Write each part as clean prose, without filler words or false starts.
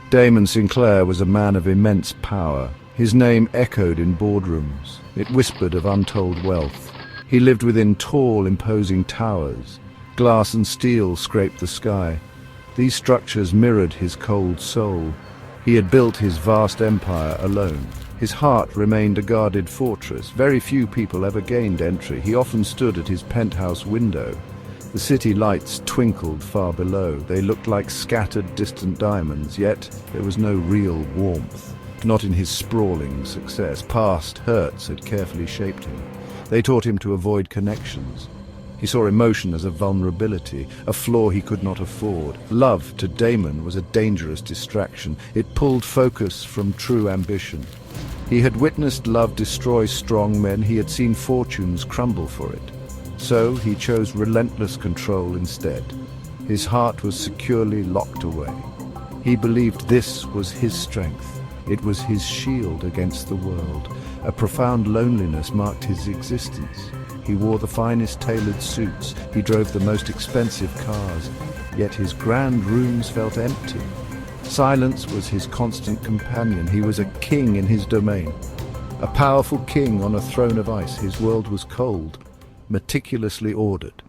Damon Sinclair was a man of immense power. His name echoed in boardrooms. It whispered of untold wealth. He lived within tall, imposing towers. Glass and steel scraped the sky. These structures mirrored his cold soul. He had built his vast empire alone. His heart remained a guarded fortress. Very few people ever gained entry. He often stood at his penthouse window. The city lights twinkled far below. They looked like scattered, distant diamonds, yet there was no real warmth. Not in his sprawling success. Past hurts had carefully shaped him. They taught him to avoid connections. He saw emotion as a vulnerability, a flaw he could not afford. Love, to Damon, was a dangerous distraction. It pulled focus from true ambition. He had witnessed love destroy strong men. He had seen fortunes crumble for it. So he chose relentless control instead. His heart was securely locked away. He believed this was his strength. It was his shield against the world. A profound loneliness marked his existence. He wore the finest tailored suits. He drove the most expensive cars. Yet his grand rooms felt empty. Silence was his constant companion. He was a king in his domain. A powerful king on a throne of ice. His world was cold, meticulously ordered.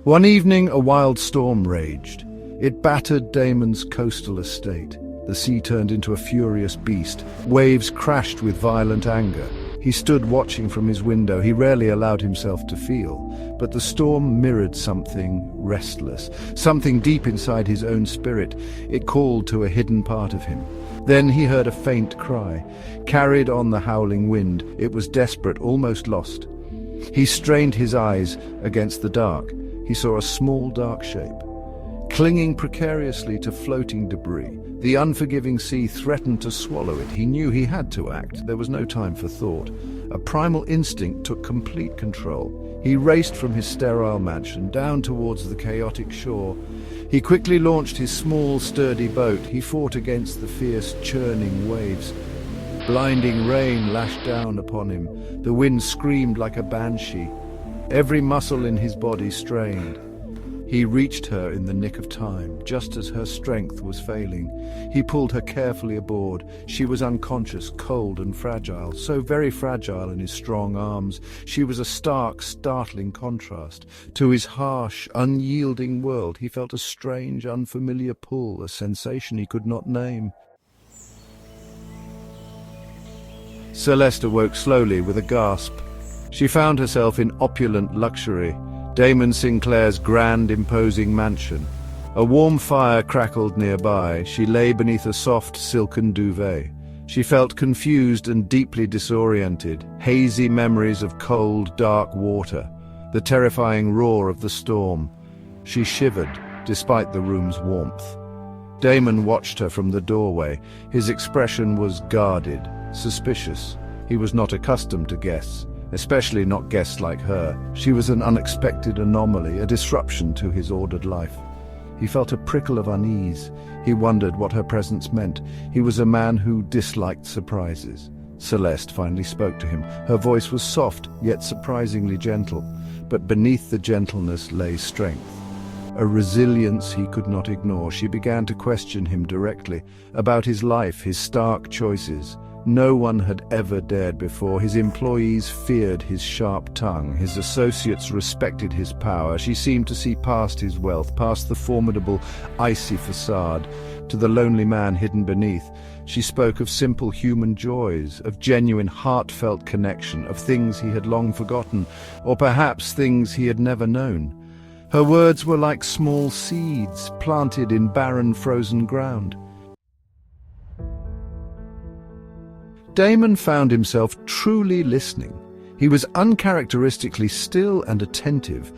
One evening, a wild storm raged. It battered Damon's coastal estate. The sea turned into a furious beast. Waves crashed with violent anger. He stood watching from his window. He rarely allowed himself to feel. But the storm mirrored something restless, something deep inside his own spirit. It called to a hidden part of him. Then he heard a faint cry, carried on the howling wind. It was desperate, almost lost. He strained his eyes against the dark. He saw a small dark shape, clinging precariously to floating debris. The unforgiving sea threatened to swallow it. He knew he had to act. There was no time for thought. A primal instinct took complete control. He raced from his sterile mansion down towards the chaotic shore. He quickly launched his small, sturdy boat. He fought against the fierce, churning waves. Blinding rain lashed down upon him. The wind screamed like a banshee. Every muscle in his body strained. He reached her in the nick of time, just as her strength was failing. He pulled her carefully aboard. She was unconscious, cold and fragile, so very fragile in his strong arms. She was a stark, startling contrast. To his harsh, unyielding world, he felt a strange, unfamiliar pull, a sensation he could not name. Celeste awoke slowly with a gasp. She found herself in opulent luxury. Damon Sinclair's grand, imposing mansion. A warm fire crackled nearby. She lay beneath a soft, silken duvet. She felt confused and deeply disoriented. Hazy memories of cold, dark water. The terrifying roar of the storm. She shivered, despite the room's warmth. Damon watched her from the doorway. His expression was guarded, suspicious. He was not accustomed to guests. Especially not guests like her. She was an unexpected anomaly, a disruption to his ordered life. He felt a prickle of unease. He wondered what her presence meant. He was a man who disliked surprises. Celeste finally spoke to him. Her voice was soft, yet surprisingly gentle. But beneath the gentleness lay strength. A resilience he could not ignore. She began to question him directly, about his life, his stark choices. No one had ever dared before. His employees feared his sharp tongue. His associates respected his power. She seemed to see past his wealth, past the formidable, icy facade, to the lonely man hidden beneath. She spoke of simple human joys, of genuine, heartfelt connection, of things he had long forgotten, or perhaps things he had never known. Her words were like small seeds planted in barren, frozen ground. Damon found himself truly listening. He was uncharacteristically still and attentive.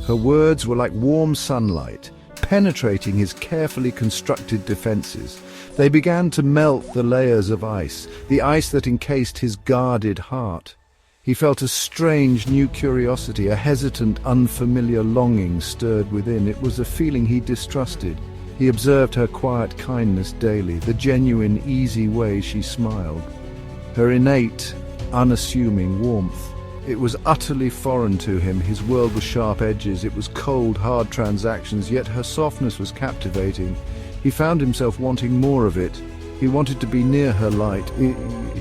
Her words were like warm sunlight, penetrating his carefully constructed defenses. They began to melt the layers of ice, the ice that encased his guarded heart. He felt a strange new curiosity, a hesitant, unfamiliar longing stirred within. It was a feeling he distrusted. He observed her quiet kindness daily, the genuine, easy way she smiled. Her innate, unassuming warmth. It was utterly foreign to him. His world was sharp edges, it was cold, hard transactions, yet her softness was captivating. He found himself wanting more of it. He wanted to be near her light.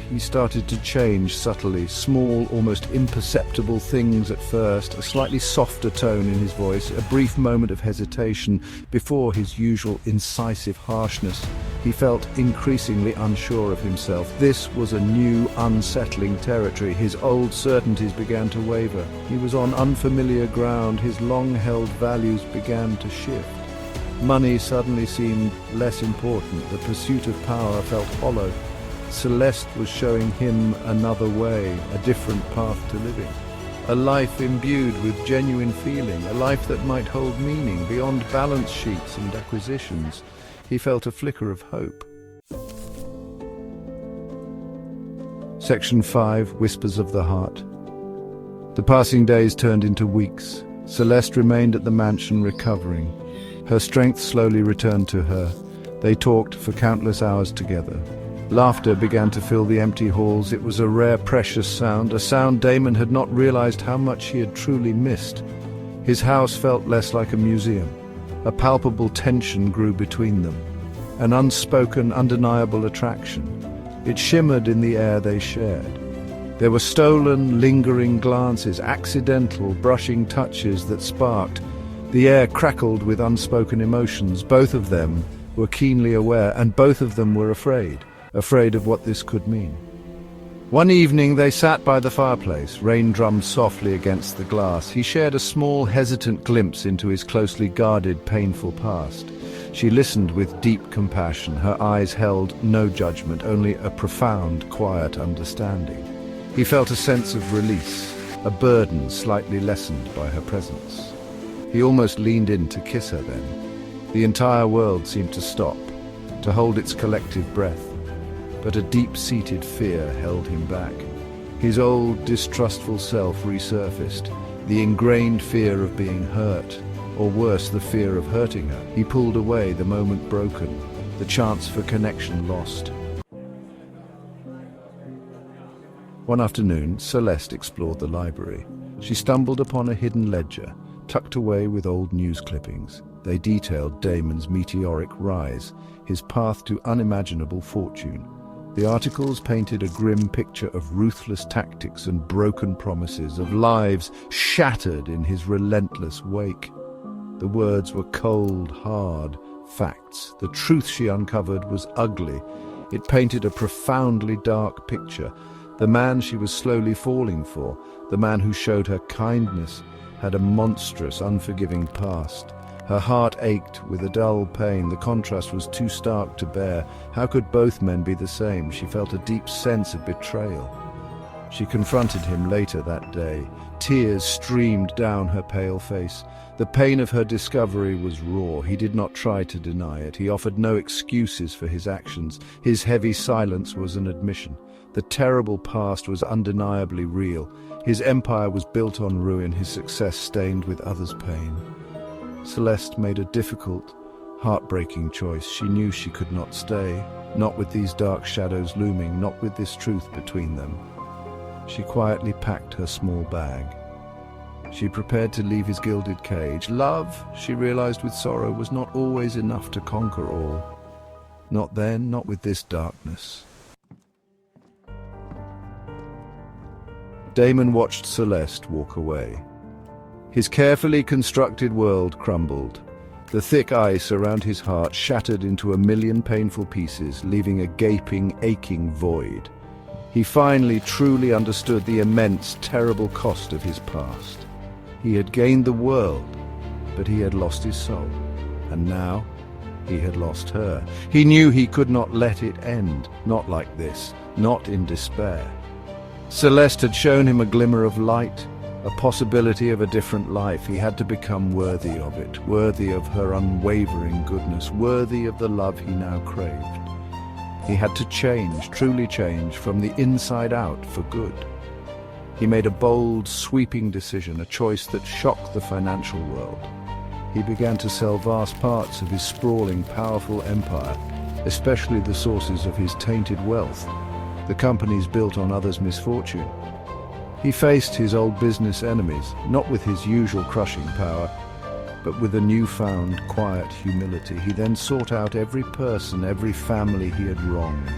He started to change subtly, small, almost imperceptible things at first, a slightly softer tone in his voice, a brief moment of hesitation before his usual incisive harshness. He felt increasingly unsure of himself. This was a new, unsettling territory. His old certainties began to waver. He was on unfamiliar ground. His long-held values began to shift. Money suddenly seemed less important. The pursuit of power felt hollow. Celeste was showing him another way, a different path to living. A life imbued with genuine feeling, a life that might hold meaning beyond balance sheets and acquisitions. He felt a flicker of hope. Section 5, Whispers of the Heart. The passing days turned into weeks. Celeste remained at the mansion recovering. Her strength slowly returned to her. They talked for countless hours together. Laughter began to fill the empty halls. It was a rare, precious sound, a sound Damon had not realized how much he had truly missed. His house felt less like a museum. A palpable tension grew between them, an unspoken, undeniable attraction. It shimmered in the air they shared. There were stolen, lingering glances, accidental, brushing touches that sparked. The air crackled with unspoken emotions. Both of them were keenly aware, and both of them were afraid of what this could mean. One evening they sat by the fireplace. Rain drummed softly against the glass. He shared a small, hesitant glimpse into his closely guarded, painful past. She listened with deep compassion. Her eyes held no judgment, only a profound, quiet understanding. He felt a sense of release, a burden slightly lessened by her presence. He almost leaned in to kiss her then. The entire world seemed to stop, to hold its collective breath. But a deep-seated fear held him back. His old, distrustful self resurfaced, the ingrained fear of being hurt, or worse, the fear of hurting her. He pulled away, the moment broken, the chance for connection lost. One afternoon, Celeste explored the library. She stumbled upon a hidden ledger, tucked away with old news clippings. They detailed Damon's meteoric rise, his path to unimaginable fortune. The articles painted a grim picture of ruthless tactics and broken promises, of lives shattered in his relentless wake. The words were cold, hard facts. The truth she uncovered was ugly. It painted a profoundly dark picture. The man she was slowly falling for, the man who showed her kindness, had a monstrous, unforgiving past. Her heart ached with a dull pain. The contrast was too stark to bear. How could both men be the same? She felt a deep sense of betrayal. She confronted him later that day. Tears streamed down her pale face. The pain of her discovery was raw. He did not try to deny it. He offered no excuses for his actions. His heavy silence was an admission. The terrible past was undeniably real. His empire was built on ruin, his success stained with others' pain. Celeste made a difficult, heartbreaking choice. She knew she could not stay, not with these dark shadows looming, not with this truth between them. She quietly packed her small bag. She prepared to leave his gilded cage. Love, she realized with sorrow, was not always enough to conquer all. Not then, not with this darkness. Damon watched Celeste walk away. His carefully constructed world crumbled. The thick ice around his heart shattered into a million painful pieces, leaving a gaping, aching void. He finally truly understood the immense, terrible cost of his past. He had gained the world, but he had lost his soul. And now, he had lost her. He knew he could not let it end, not like this, not in despair. Celeste had shown him a glimmer of light, a possibility of a different life. He had to become worthy of it, worthy of her unwavering goodness, worthy of the love he now craved. He had to change, truly change, from the inside out for good. He made a bold, sweeping decision, a choice that shocked the financial world. He began to sell vast parts of his sprawling, powerful empire, especially the sources of his tainted wealth, the companies built on others' misfortune. He faced his old business enemies, not with his usual crushing power, but with a newfound, quiet humility. He then sought out every person, every family he had wronged.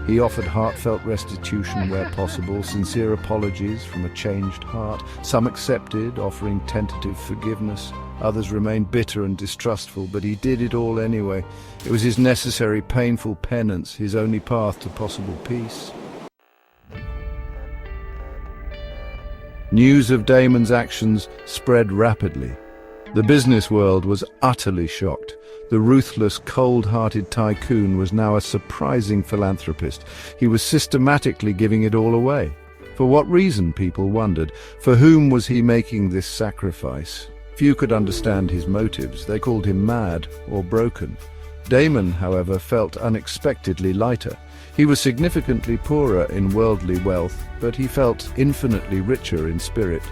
He offered heartfelt restitution where possible, sincere apologies from a changed heart. Some accepted, offering tentative forgiveness. Others remained bitter and distrustful, but he did it all anyway. It was his necessary, painful penance, his only path to possible peace. News of Damon's actions spread rapidly. The business world was utterly shocked. The ruthless, cold-hearted tycoon was now a surprising philanthropist. He was systematically giving it all away. For what reason, people wondered? For whom was he making this sacrifice? Few could understand his motives. They called him mad or broken. Damon, however, felt unexpectedly lighter. He was significantly poorer in worldly wealth, but he felt infinitely richer in spirit.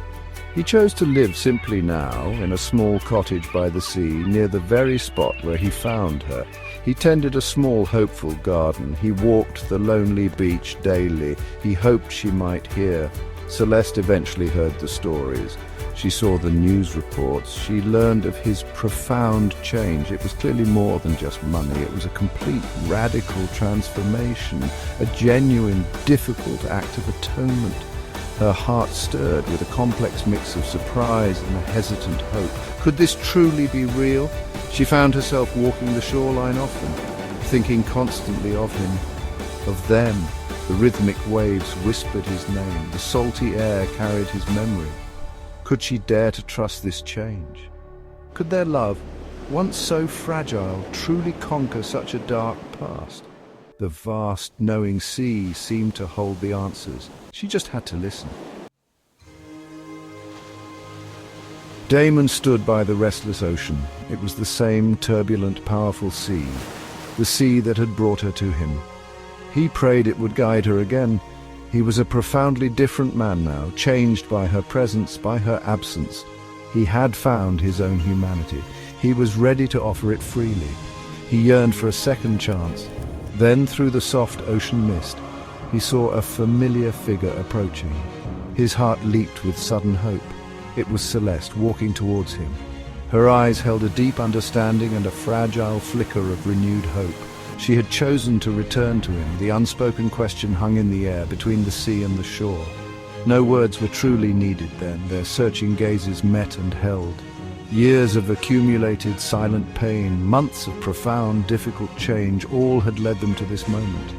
He chose to live simply now, in a small cottage by the sea, near the very spot where he found her. He tended a small, hopeful garden. He walked the lonely beach daily. He hoped she might hear. Celeste eventually heard the stories. She saw the news reports. She learned of his profound change. It was clearly more than just money. It was a complete, radical transformation, a genuine, difficult act of atonement. Her heart stirred with a complex mix of surprise and a hesitant hope. Could this truly be real? She found herself walking the shoreline often, thinking constantly of him, of them. The rhythmic waves whispered his name. The salty air carried his memory. Could she dare to trust this change? Could their love, once so fragile, truly conquer such a dark past? The vast, knowing sea seemed to hold the answers. She just had to listen. Damon stood by the restless ocean. It was the same turbulent, powerful sea, the sea that had brought her to him. He prayed it would guide her again. He was a profoundly different man now, changed by her presence, by her absence. He had found his own humanity. He was ready to offer it freely. He yearned for a second chance. Then, through the soft ocean mist, he saw a familiar figure approaching. His heart leaped with sudden hope. It was Celeste walking towards him. Her eyes held a deep understanding and a fragile flicker of renewed hope. She had chosen to return to him. The unspoken question hung in the air between the sea and the shore. No words were truly needed then. Their searching gazes met and held. Years of accumulated silent pain, months of profound, difficult change, all had led them to this moment.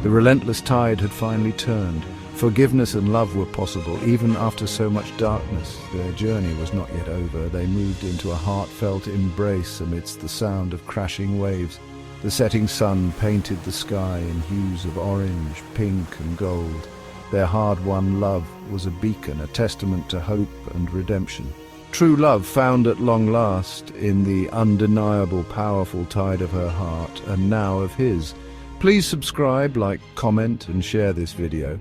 The relentless tide had finally turned. Forgiveness and love were possible, even after so much darkness. Their journey was not yet over. They moved into a heartfelt embrace amidst the sound of crashing waves. The setting sun painted the sky in hues of orange, pink, and gold. Their hard-won love was a beacon, a testament to hope and redemption. True love found at long last in the undeniable, powerful tide of her heart, and now of his. Please subscribe, like, comment, and share this video.